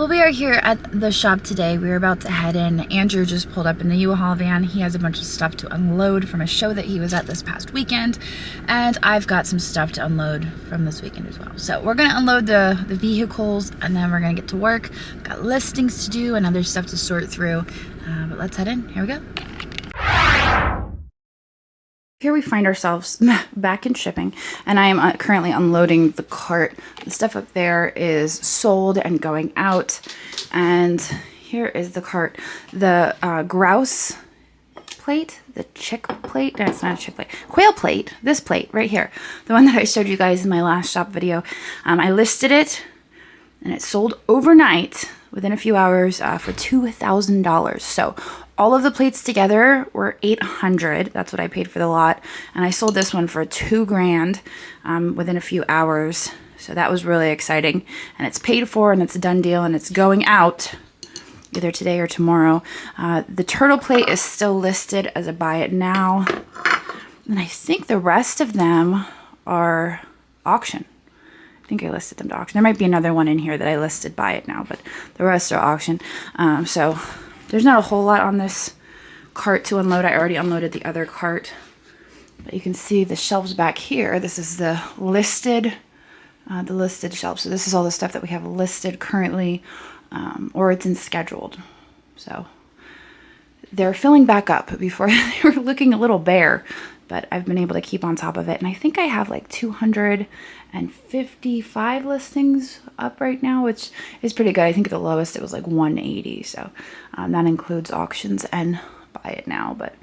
Well, we are here at the shop today. We're about to head in. Andrew just pulled up in the U-Haul van. He has a bunch of stuff to unload from a show that he was at this past weekend. And I've got some stuff to unload from this weekend as well. So we're gonna unload the vehicles and then we're gonna get to work. Got listings to do and other stuff to sort through. But let's head in. Here we go. Here we find ourselves back in shipping, and I am currently unloading the cart. The stuff up there is sold and going out, and here is the cart. The grouse plate, the chick plate, no, it's not a chick plate, quail plate, this plate right here, the one that I showed you guys in my last shop video. I listed it, and it sold overnight within a few hours for $2,000. So all of the plates together were $800. That's what I paid for the lot. And I sold this one for $2,000 within a few hours. So that was really exciting. And it's paid for and it's a done deal and it's going out either today or tomorrow. The turtle plate is still listed as a buy it now. And I think the rest of them are auction. I think I listed them to auction. There might be another one in here that I listed buy it now, but the rest are auction. So there's not a whole lot on this cart to unload. I already unloaded the other cart. But you can see the shelves back here. This is the listed shelves. So this is all the stuff that we have listed currently, or it's in scheduled. So they're filling back up. Before they were looking a little bare, but I've been able to keep on top of it. And I think I have like 255 listings up right now, which is pretty good. I think at the lowest it was like 180. So that includes auctions and buy it now. But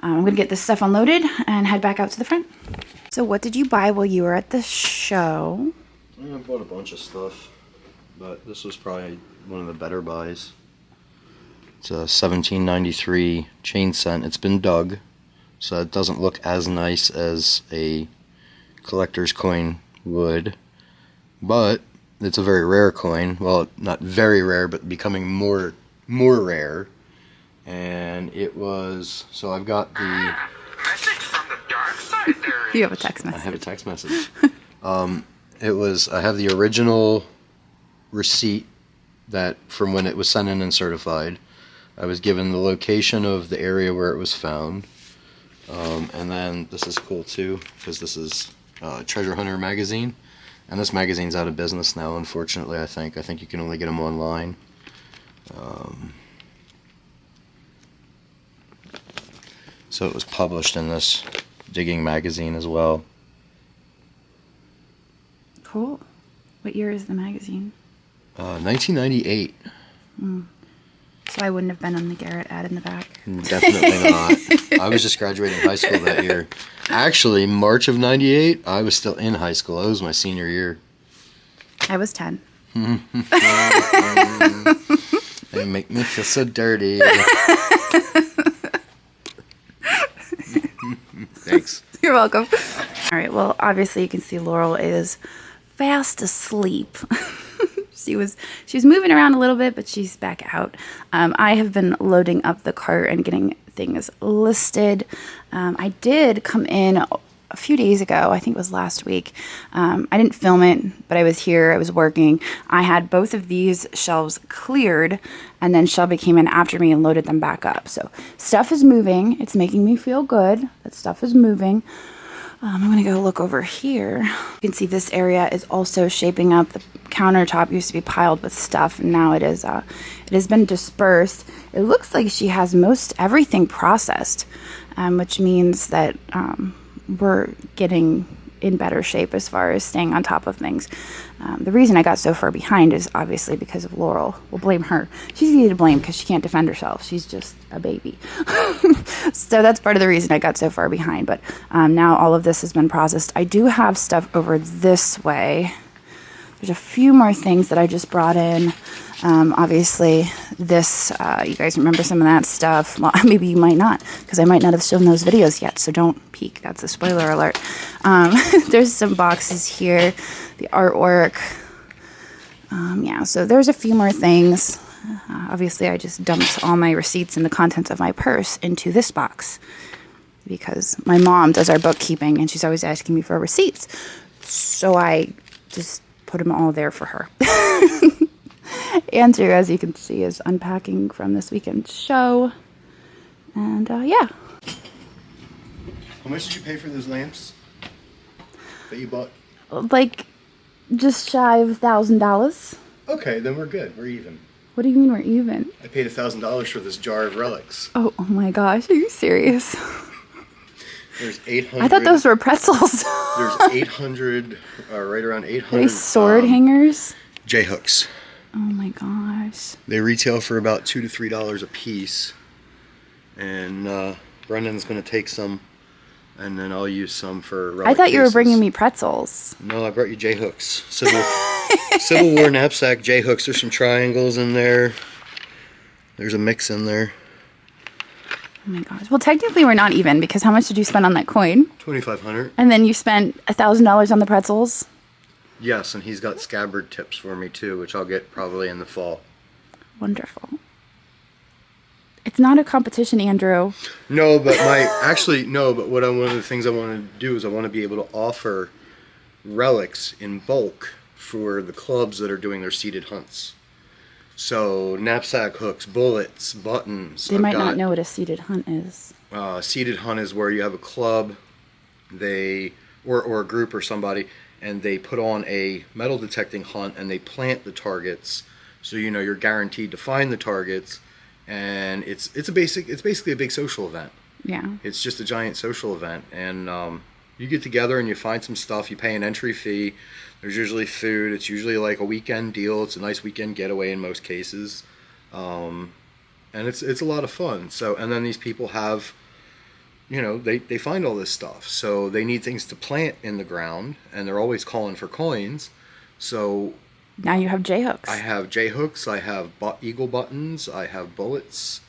I'm gonna get this stuff unloaded and head back out to the front. So what did you buy while you were at the show? I bought a bunch of stuff, but this was probably one of the better buys. It's a 1793 chain scent. It's been dug, so it doesn't look as nice as a collector's coin would, but it's a very rare coin. Well, not very rare, but becoming more rare. And it was, so I've got the message from the dark side there. You have a text message. I have a text message. It was, I have the original receipt that from when it was sent in and certified. I was given the location of the area where it was found. And then this is cool too, because this is Treasure Hunter magazine, and this magazine's out of business now, unfortunately. I think you can only get them online. So it was published in this digging magazine as well. Cool. What year is the magazine? 1998. So I wouldn't have been on the Garrett ad in the back. Definitely not. I was just graduating high school that year. Actually, March of 98, I was still in high school. It was my senior year. I was 10. They make me feel so dirty. Thanks. You're welcome. All right, well, obviously you can see Laurel is fast asleep. She was moving around a little bit, but she's back out. I have been loading up the cart and getting things listed. I did come in a few days ago. I think it was last week. I didn't film it, but I was here. I was working. I had both of these shelves cleared, and then Shelby came in after me and loaded them back up. So stuff is moving. It's making me feel good that stuff is moving. I'm going to go look over here. You can see this area is also shaping up. The countertop used to be piled with stuff, and now it has been dispersed. It looks like she has most everything processed, which means that we're getting in better shape as far as staying on top of things. The reason I got so far behind is obviously because of Laurel. We'll blame her. She's easy to blame because she can't defend herself. She's just a baby. So that's part of the reason I got so far behind. But now all of this has been processed. I do have stuff over this way. There's a few more things that I just brought in. Obviously, this, you guys remember some of that stuff. Well, maybe you might not, because I might not have shown those videos yet, so don't peek. That's a spoiler alert. There's some boxes here, the artwork. Yeah, so there's a few more things. Obviously, I just dumped all my receipts and the contents of my purse into this box, because my mom does our bookkeeping, and she's always asking me for receipts. So I just put them all there for her. Andrew, as you can see, is unpacking from this weekend's show. And yeah. How much did you pay for those lamps that you bought? Like, just shy of $1,000. Okay, then we're good. We're even. What do you mean we're even? I paid $1,000 for this jar of relics. Oh my gosh, are you serious? There's 800. I thought those were pretzels. There's 800, right around 800. Are they sword hangers? J-hooks. Oh my gosh. They retail for about $2 to $3 a piece. And Brendan's going to take some, and then I'll use some for relic I thought you were cases. bringing me pretzels. No, I brought you J-hooks. Civil War knapsack J-hooks. There's some triangles in there. There's a mix in there. Oh my gosh. Well, technically we're not even, because how much did you spend on that coin? $2,500. And then you spent $1,000 on the pretzels? Yes, and he's got scabbard tips for me too, which I'll get probably in the fall. Wonderful. It's not a competition, Andrew. No, but but one of the things I want to do is I want to be able to offer relics in bulk for the clubs that are doing their seated hunts. So knapsack hooks, bullets, buttons. They might not know what a seated hunt is. Seated hunt is where you have a club, or a group or somebody, and they put on a metal detecting hunt and they plant the targets, so you know you're guaranteed to find the targets. And it's basically a big social event. Yeah. It's just a giant social event, and you get together and you find some stuff. You pay an entry fee. There's usually food. It's usually like a weekend deal. It's a nice weekend getaway in most cases, and it's a lot of fun. So, and then these people have, they find all this stuff. So they need things to plant in the ground, and they're always calling for coins. So now you have J-hooks. I have J-hooks, I have eagle buttons, I have bullets,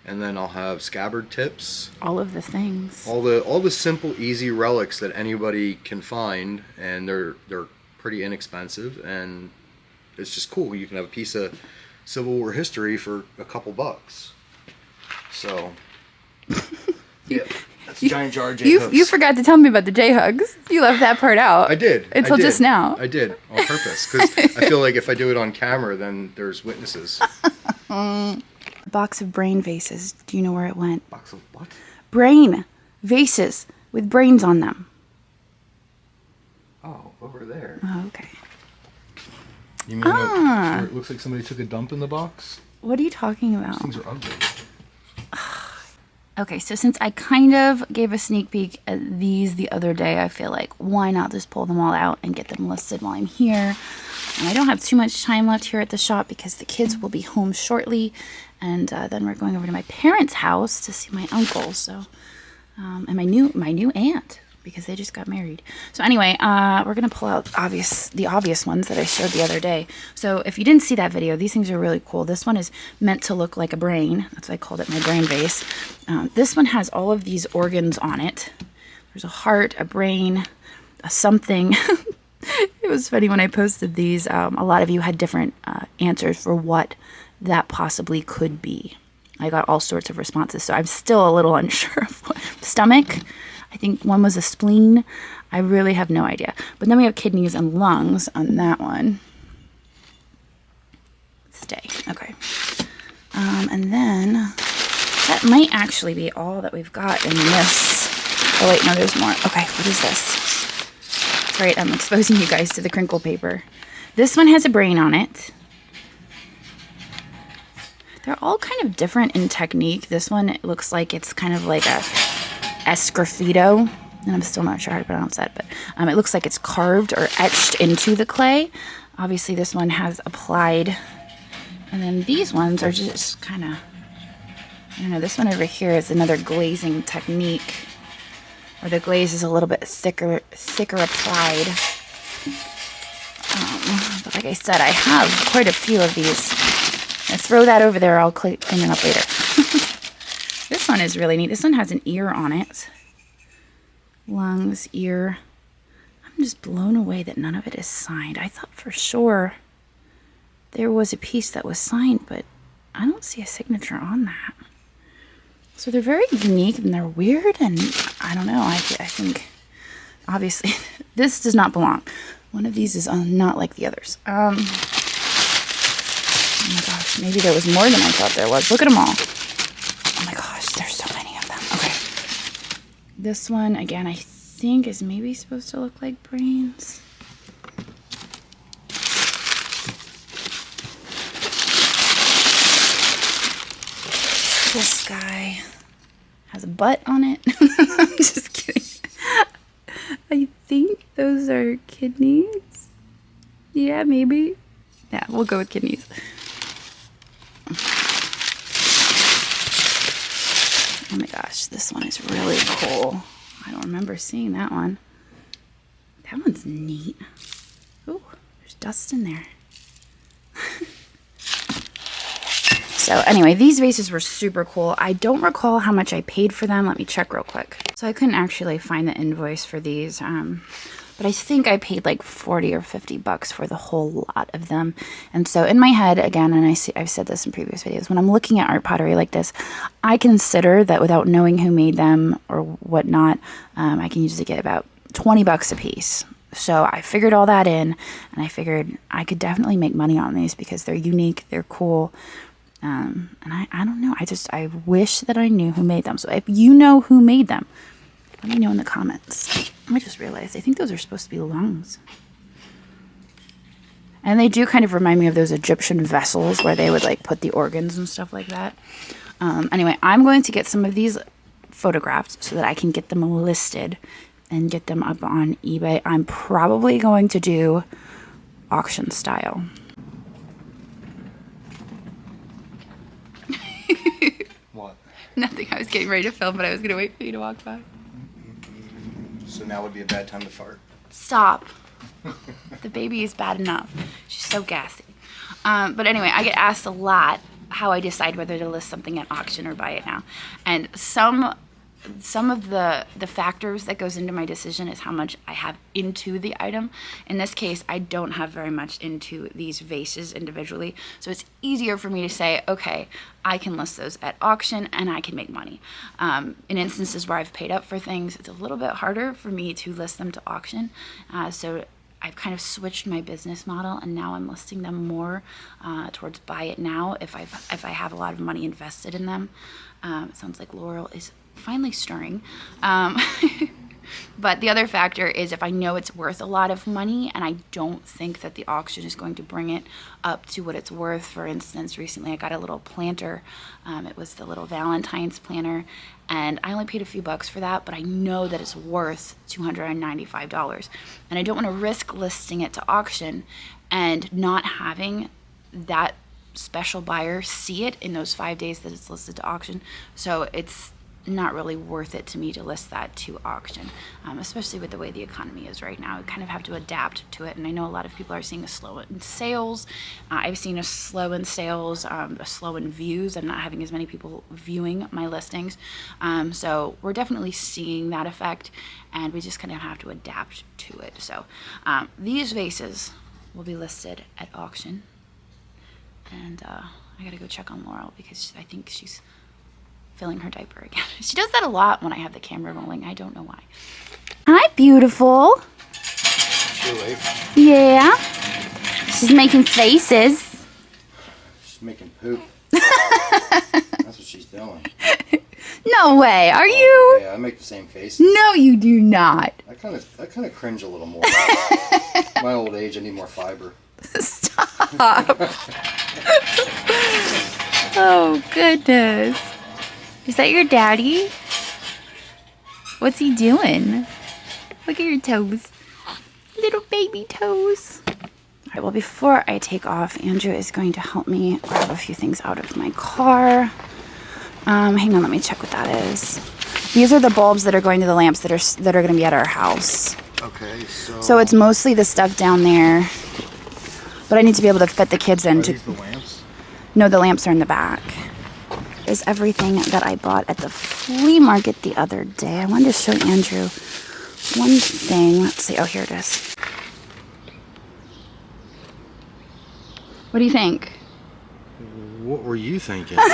and then I'll have scabbard tips. All of the things. All the simple, easy relics that anybody can find, and they're pretty inexpensive, and it's just cool. You can have a piece of Civil War history for a couple bucks. So, yeah. That's a giant jar of J-hooks. You forgot to tell me about the J-hooks. You left that part out. I did. Until just now. I did, on purpose. Because I feel like if I do it on camera, then there's witnesses. A box of brain vases. Do you know where it went? Box of what? Brain vases with brains on them. Oh, over there. Oh, okay. You mean where it looks like somebody took a dump in the box? What are you talking about? These things are ugly. Okay, so since I kind of gave a sneak peek at these the other day, I feel like why not just pull them all out and get them listed while I'm here. And I don't have too much time left here at the shop because the kids will be home shortly, and then we're going over to my parents' house to see my uncle. So, and my new aunt, because they just got married. So anyway, we're gonna pull out the obvious ones that I showed the other day. So if you didn't see that video, these things are really cool. This one is meant to look like a brain. That's why I called it my brain vase. This one has all of these organs on it. There's a heart, a brain, a something. It was funny when I posted these. A lot of you had different answers for what that possibly could be. I got all sorts of responses, so I'm still a little unsure of what. Stomach. I think one was a spleen. I really have no idea. But then we have kidneys and lungs on that one. Stay. Okay. And then that might actually be all that we've got in this. Oh, wait, no, there's more. Okay, what is this? That's right, I'm exposing you guys to the crinkle paper. This one has a brain on it. They're all kind of different in technique. This one, it looks like it's kind of like a esgraffito, and I'm still not sure how to pronounce that, but it looks like it's carved or etched into the clay. Obviously this one has applied, and then these ones are just kind of, I don't know, this one over here is another glazing technique, where the glaze is a little bit thicker applied. But like I said, I have quite a few of these. I'll throw that over there, I'll clean it up later. This one is really neat. This one has an ear on it. Lungs, ear. I'm just blown away that none of it is signed. I thought for sure there was a piece that was signed, but I don't see a signature on that. So they're very unique and they're weird, and I don't know. I think, obviously, this does not belong. One of these is not like the others. Oh my gosh, maybe there was more than I thought there was. Look at them all. Oh my gosh, there's so many of them. Okay. This one, again, I think is maybe supposed to look like brains. This guy has a butt on it. I'm just kidding. I think those are kidneys. Yeah, maybe. Yeah, we'll go with kidneys. Oh my gosh, this one is really cool. I don't remember seeing that one. That one's neat. Ooh, there's dust in there. So anyway, these vases were super cool. I don't recall how much I paid for them. Let me check real quick. So I couldn't actually find the invoice for these, but I think I paid like 40 or 50 bucks for the whole lot of them. And so in my head, again, and I've said this in previous videos, when I'm looking at art pottery like this, I consider that without knowing who made them or whatnot, I can usually get about 20 bucks a piece. So I figured all that in, and I figured I could definitely make money on these because they're unique, they're cool. And I don't know. I wish that I knew who made them. So if you know who made them, let me know in the comments. I just realized I think those are supposed to be lungs. And they do kind of remind me of those Egyptian vessels where they would like put the organs and stuff like that. Anyway, I'm going to get some of these photographed so that I can get them listed and get them up on eBay. I'm probably going to do auction style. What? Nothing. I was getting ready to film, but I was going to wait for you to walk by. So now would be a bad time to fart. Stop. The baby is bad enough. She's so gassy. But anyway, I get asked a lot how I decide whether to list something at auction or buy it now. And some of the factors that goes into my decision is how much I have into the item. In this case, I don't have very much into these vases individually. So it's easier for me to say, okay, I can list those at auction and I can make money. In instances where I've paid up for things, it's a little bit harder for me to list them to auction. So I've kind of switched my business model, and now I'm listing them more towards buy it now if I have a lot of money invested in them. It sounds like Laurel is finally stirring. But the other factor is if I know it's worth a lot of money and I don't think that the auction is going to bring it up to what it's worth. For instance, recently I got a little planter. It was the little Valentine's planter, and I only paid a few bucks for that, but I know that it's worth $295. And I don't want to risk listing it to auction and not having that special buyer see it in those 5 days that it's listed to auction. So it's not really worth it to me to list that to auction, especially with the way the economy is right now. I kind of have to adapt to it, and I know a lot of people are seeing a slow in sales. I've seen a slow in sales, a slow in views. I'm not having as many people viewing my listings, so we're definitely seeing that effect, and we just kind of have to adapt to it. So these vases will be listed at auction, and I gotta go check on Laurel because I think she's filling her diaper again. She does that a lot when I have the camera rolling. I don't know why. Hi, beautiful. Really? Yeah. She's making faces. She's making poop. That's what she's doing. No way. Are you? Yeah, I make the same face. No, you do not. I kind of cringe a little more. My old age, I need more fiber. Stop. Oh, goodness. Is that your daddy? What's he doing? Look at your toes. Little baby toes. All right, well, before I take off, Andrew is going to help me grab a few things out of my car. Hang on, let me check what that is. These are the bulbs that are going to the lamps that are going to be at our house. Okay, So it's mostly the stuff down there. But I need to be able to fit the kids in. Are these the lamps? No, the lamps are in the back. Is everything that I bought at the flea market the other day. I wanted to show Andrew one thing. Let's see. Oh, here it is. What do you think? What were you thinking? Look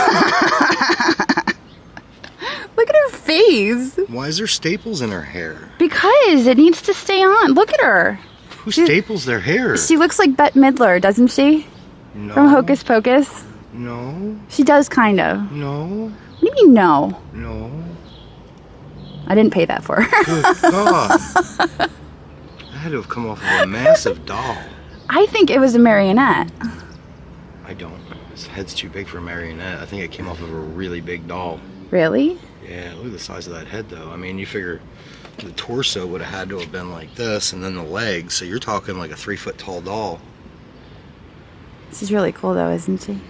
at her face. Why is there staples in her hair? Because it needs to stay on. Look at her. Who staples their hair? She looks like Bette Midler, doesn't she? No. From Hocus Pocus? No. She does, kind of. No. What do you mean, no? No. I didn't pay that for her. Good God. That had to have come off of a massive doll. I think it was a marionette. I don't. His head's too big for a marionette. I think it came off of a really big doll. Really? Yeah, look at the size of that head, though. I mean, you figure the torso would have had to have been like this, and then the legs. So you're talking like a 3-foot tall doll. She's really cool, though, isn't she?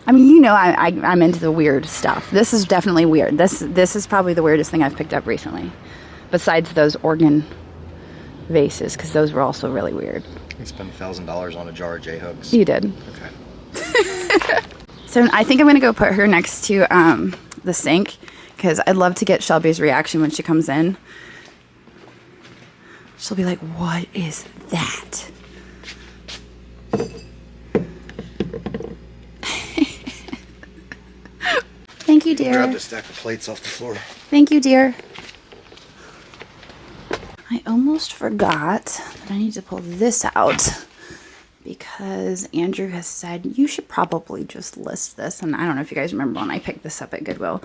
I mean, you know, I'm into the weird stuff. This is definitely weird. This is probably the weirdest thing I've picked up recently, besides those organ vases, because those were also really weird. I spent $1,000 on a jar of J-hooks. You did. Okay. So I think I'm gonna go put her next to the sink, because I'd love to get Shelby's reaction when she comes in. She'll be like, "What is that?" Thank you, dear. Grab the stack of plates off the floor. Thank you, dear. I almost forgot that I need to pull this out because Andrew has said you should probably just list this. And I don't know if you guys remember when I picked this up at Goodwill.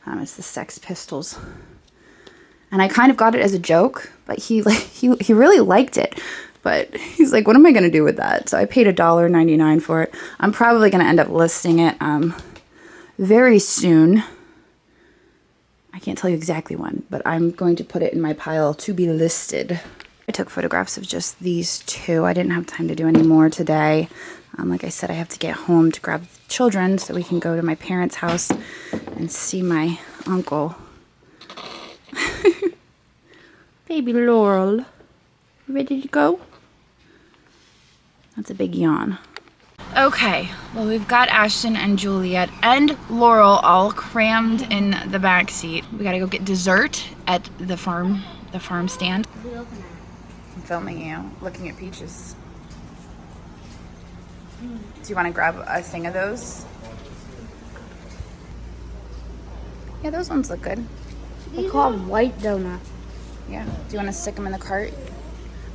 It's the Sex Pistols. And I kind of got it as a joke, but he really liked it. But he's like, what am I going to do with that? So I paid $1.99 for it. I'm probably going to end up listing it very soon. I can't tell you exactly when, but I'm going to put it in my pile to be listed. I took photographs of just these two. I didn't have time to do any more today. Like I said, I have to get home to grab the children so we can go to my parents' house and see my uncle. Baby Laurel, you ready to go? That's a big yawn. Okay, well, we've got Ashton and Juliet and Laurel all crammed in the back seat. We gotta go get dessert at the farm stand. I'm filming you, looking at peaches. Do you want to grab a thing of those? Yeah, those ones look good. They call them white donut. Yeah. Do you want to stick them in the cart?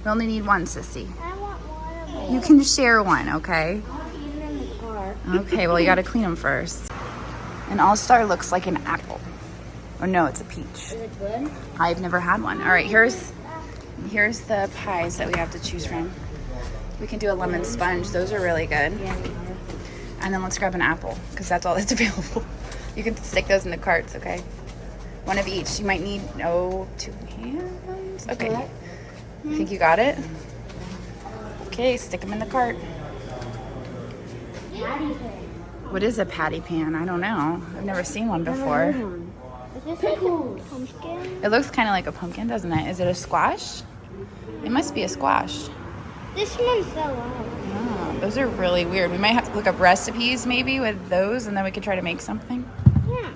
We only need one, sissy. I want one of them. You can share one, okay? I'll eat it in the car. Okay, well, you gotta clean them first. An All-Star looks like an apple. Or no, it's a peach. Is it good? I've never had one. All right, here's the pies that we have to choose from. We can do a lemon sponge. Those are really good. Yeah. And then let's grab an apple, because that's all that's available. You can stick those in the carts, okay? One of each. You might need, 2 hands. Okay. You think you got it? Okay, stick them in the cart. Patty pan. What is a patty pan? I don't know. I've never seen one before. Is this like a pumpkin? It looks kind of like a pumpkin, doesn't it? Is it a squash? It must be a squash. This one fell out. Oh, those are really weird. We might have to look up recipes maybe with those, and then we could try to make something. Yeah.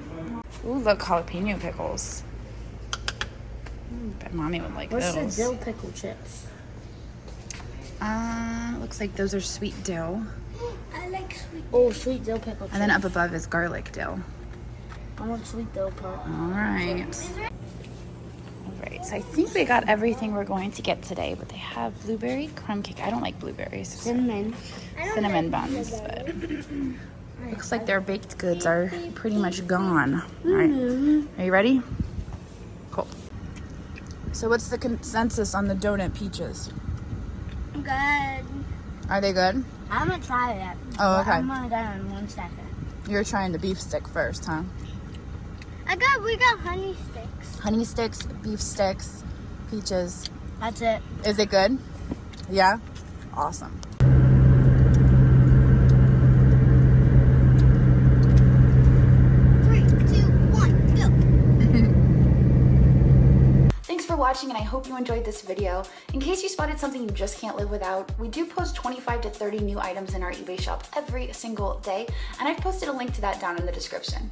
Ooh, look, jalapeno pickles. Bet mommy would like What's those. the dill pickle chips? Looks like those are sweet dill. I like sweet. Oh, sweet dill pickle chips. And then up above is garlic dill. I want sweet dill part. All right. All right, so I think we got everything we're going to get today, but they have blueberry crumb cake. I don't like blueberries. Cinnamon. Cinnamon buns, but looks like their baked goods are pretty much gone. All right, are you ready? Cool. So what's the consensus on the donut peaches? Good. Are they good? I haven't tried it yet. Oh, okay. I'm gonna get it in 1 second. You're trying the beef stick first, huh? We got honey sticks. Honey sticks, beef sticks, peaches. That's it. Is it good? Yeah? Awesome. 3, 2, 1, go. Thanks for watching, and I hope you enjoyed this video. In case you spotted something you just can't live without, we do post 25 to 30 new items in our eBay shop every single day, and I've posted a link to that down in the description.